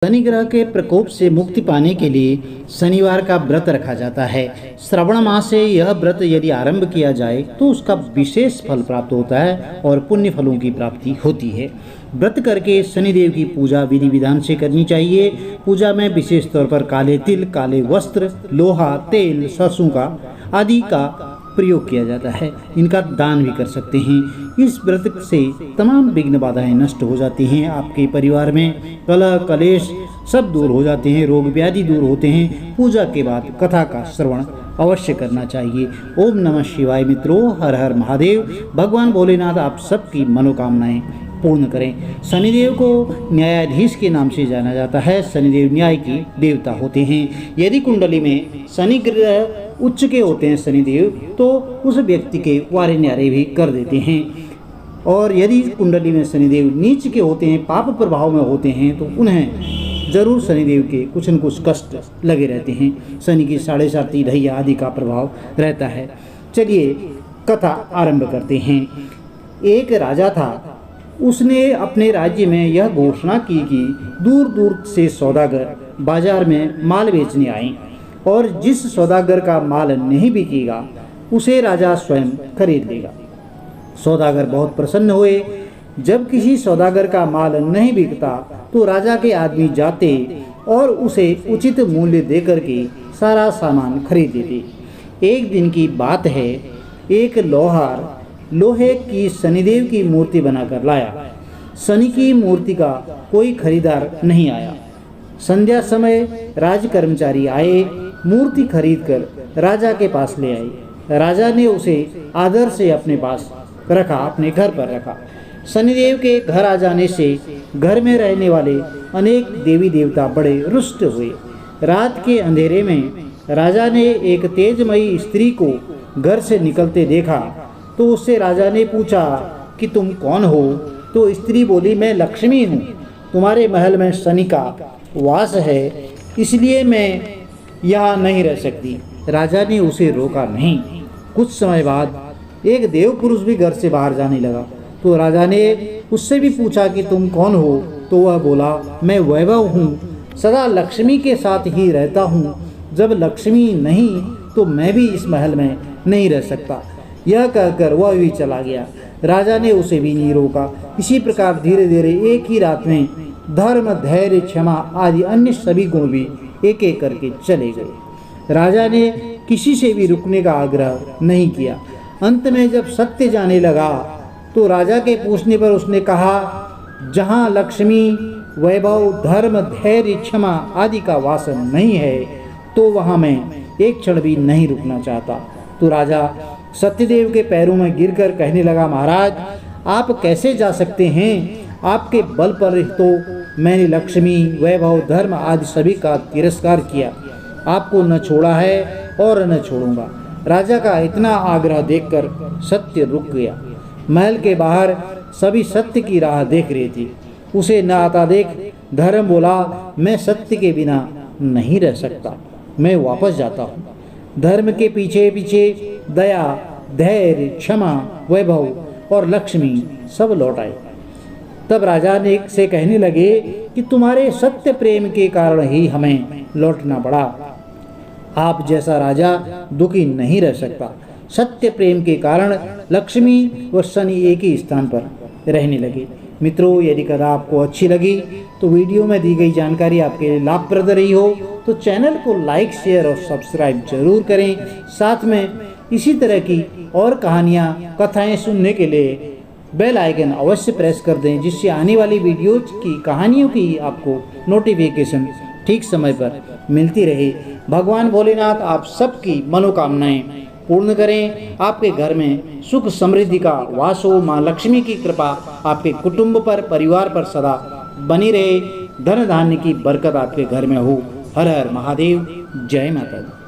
शनि ग्रह के प्रकोप से मुक्ति पाने के लिए शनिवार का व्रत रखा जाता है। श्रावण मास से यह व्रत यदि आरंभ किया जाए तो उसका विशेष फल प्राप्त होता है और पुण्य फलों की प्राप्ति होती है। व्रत करके शनिदेव की पूजा विधि विधान से करनी चाहिए। पूजा में विशेष तौर पर काले तिल, काले वस्त्र, लोहा, तेल, सरसों का आदि का प्रयोग किया जाता है। इनका दान भी कर सकते हैं। इस व्रत से तमाम विघ्न बाधाएं नष्ट हो जाती हैं। आपके परिवार में कलह कलेश सब दूर हो जाते हैं, रोग व्याधि दूर होते हैं। पूजा के बाद कथा का श्रवण अवश्य करना चाहिए। ओम नमः शिवाय। मित्रों, हर हर महादेव। भगवान भोलेनाथ आप सबकी मनोकामनाएं पूर्ण करें। शनिदेव को न्यायाधीश के नाम से जाना जाता है। शनिदेव न्याय की देवता होते हैं। यदि कुंडली में शनि ग्रह उच्च के होते हैं शनिदेव, तो उस व्यक्ति के वारे न्यारे भी कर देते हैं। और यदि कुंडली में शनिदेव नीच के होते हैं, पाप प्रभाव में होते हैं, तो उन्हें जरूर शनिदेव के कुछ न कुछ कष्ट लगे रहते हैं। शनि की 7.5 ढैया आदि का प्रभाव रहता है। चलिए कथा आरंभ करते हैं। एक राजा था। उसने अपने राज्य में यह घोषणा की कि दूर दूर से सौदागर बाजार में माल बेचने आए और जिस सौदागर का माल नहीं बिकेगा उसे राजा स्वयं खरीद लेगा। सौदागर बहुत प्रसन्न हुए। जब किसी सौदागर का माल नहीं बिकता तो राजा के आदमी जाते और उसे उचित मूल्य देकर के सारा सामान खरीद लेते। एक दिन की बात है, एक लोहार लोहे की शनिदेव की मूर्ति बनाकर लाया। शनि की मूर्ति का कोई खरीदार नहीं आया। संध्या समय राज कर्मचारी आए, मूर्ति खरीदकर राजा के पास ले आए। राजा ने उसे आदर से अपने पास रखा, अपने घर पर रखा। शनिदेव के घर आ जाने से घर में रहने वाले अनेक देवी देवता बड़े रुष्ट हुए। रात के अंधेरे में राजा ने एक तेजमयी स्त्री को घर से निकलते देखा तो उससे राजा ने पूछा कि तुम कौन हो? तो स्त्री बोली, मैं लक्ष्मी हूँ। तुम्हारे महल में शनि का वास है, इसलिए मैं यहाँ नहीं रह सकती। राजा ने उसे रोका नहीं। कुछ समय बाद एक देव पुरुष भी घर से बाहर जाने लगा तो राजा ने उससे भी पूछा कि तुम कौन हो? तो वह बोला, मैं वैभव हूँ, सदा लक्ष्मी के साथ ही रहता हूँ। जब लक्ष्मी नहीं तो मैं भी इस महल में नहीं रह सकता। यह कहकर वह भी चला गया। राजा ने उसे भी नहीं रोका। इसी प्रकार धीरे धीरे एक ही रात में धर्म, धैर्य, क्षमा आदि अन्य सभी गुण भी एक एक करके चले गए। राजा ने किसी से भी रुकने का आग्रह नहीं किया। अंत में जब सत्य जाने लगा तो राजा के पूछने पर उसने कहा, जहाँ लक्ष्मी, वैभव, धर्म, धैर्य, क्षमा आदि का वासन नहीं है तो वहाँ मैं एक क्षण भी नहीं रुकना चाहता। तो राजा सत्यदेव के पैरों में गिरकर कहने लगा, महाराज आप कैसे जा सकते हैं? आपके बल पर तो मैंने लक्ष्मी, वैभव, धर्म आदि सभी का तिरस्कार किया। आपको न छोड़ा है और न छोड़ूंगा। राजा का इतना आग्रह देखकर सत्य रुक गया। महल के बाहर सभी सत्य की राह देख रही थी। उसे न आता देख धर्म बोला, मैं सत्य के बिना नहीं रह सकता, मैं वापस जाता हूँ। धर्म के पीछे पीछे दया, धैर्य, क्षमा, वैभव और लक्ष्मी सब लौट आए। तब राजा ने से कहने लगे कि तुम्हारे सत्य प्रेम के कारण ही हमें लौटना पड़ा। आप जैसा राजा दुखी नहीं रह सकता। सत्य प्रेम के कारण लक्ष्मी व शनि एक ही स्थान पर रहने लगे। मित्रों, यदि कथा आपको अच्छी लगी तो वीडियो में दी गई जानकारी आपके लिए लाभप्रद रही हो तो चैनल को लाइक, शेयर और सब्सक्राइब जरूर करें। साथ में इसी तरह की और कहानियाँ, कथाएं सुनने के लिए बेल आइकन अवश्य प्रेस कर दें, जिससे आने वाली वीडियोज की कहानियों की आपको नोटिफिकेशन ठीक समय पर मिलती रहे। भगवान भोलेनाथ आप सबकी मनोकामनाएं पूर्ण करें। आपके घर में सुख समृद्धि का वास हो। माँ लक्ष्मी की कृपा आपके कुटुंब पर, परिवार पर सदा बनी रहे। धन धान्य की बरकत आपके घर में हो। हर हर महादेव। जय माता दी।